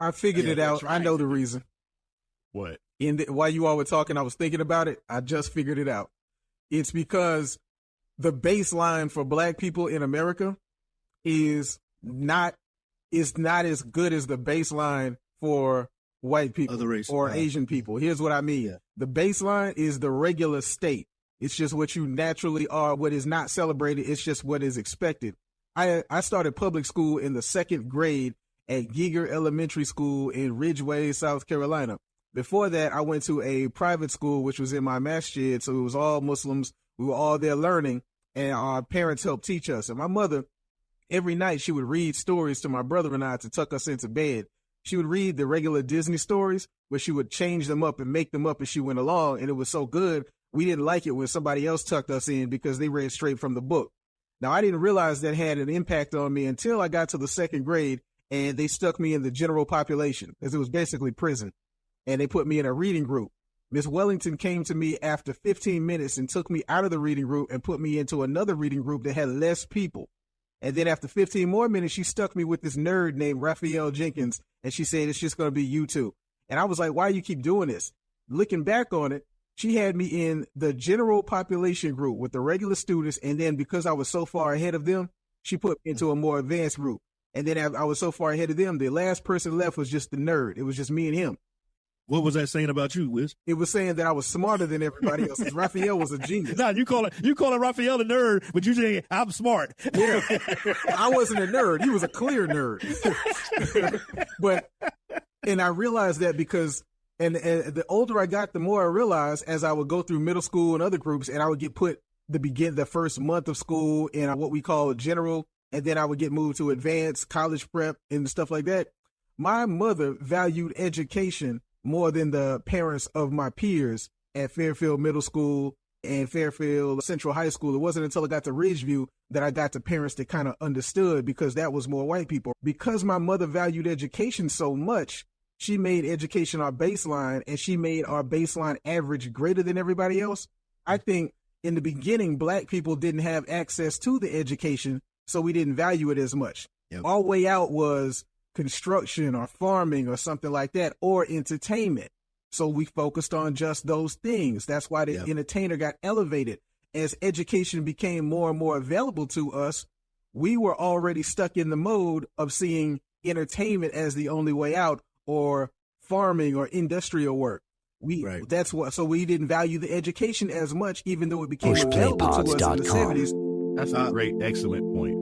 I figured it out. Right. I know the reason. What? While you all were talking, I was thinking about it. I just figured it out. It's because the baseline for black people in America is not as good as the baseline for white people or Asian people. Here's what I mean. Yeah. The baseline is the regular state. It's just what you naturally are. What is not celebrated, it's just what is expected. I started public school in the 2nd grade at Giger Elementary School in Ridgeway, South Carolina. Before that, I went to a private school, which was in my masjid, so it was all Muslims. We were all there learning, and our parents helped teach us. And my mother, every night, she would read stories to my brother and I to tuck us into bed. She would read the regular Disney stories, but she would change them up and make them up as she went along, and it was so good, we didn't like it when somebody else tucked us in because they read straight from the book. Now, I didn't realize that had an impact on me until I got to the 2nd grade, and they stuck me in the general population, because it was basically prison, and they put me in a reading group. Miss Wellington came to me after 15 minutes and took me out of the reading group and put me into another reading group that had less people. And then after 15 more minutes, she stuck me with this nerd named Raphael Jenkins, and she said, it's just going to be you two. And I was like, why do you keep doing this? Looking back on it, she had me in the general population group with the regular students, and then because I was so far ahead of them, she put me into a more advanced group. And then I was so far ahead of them, the last person left was just the nerd. It was just me and him. What was that saying about you, Wiz? It was saying that I was smarter than everybody else. Raphael was a genius. No, you call it Raphael a nerd, but you saying I'm smart. Yeah, I wasn't a nerd. He was a clear nerd. And I realized that because, and the older I got, the more I realized as I would go through middle school and other groups, and I would get put the first month of school in what we call general, and then I would get moved to advanced college prep and stuff like that. My mother valued education more than the parents of my peers at Fairfield Middle School and Fairfield Central High School. It wasn't until I got to Ridgeview that I got to parents that kind of understood, because that was more white people. Because my mother valued education so much, she made education our baseline, and she made our baseline average greater than everybody else. I think in the beginning, black people didn't have access to the education, so we didn't value it as much. Yep. Our way out was construction or farming or something like that, or entertainment. So we focused on just those things. That's why the entertainer got elevated. As education became more and more available to us, we were already stuck in the mode of seeing entertainment as the only way out, or farming or industrial work. So we didn't value the education as much, even though it became available to us in the 70s. That's a great, excellent point.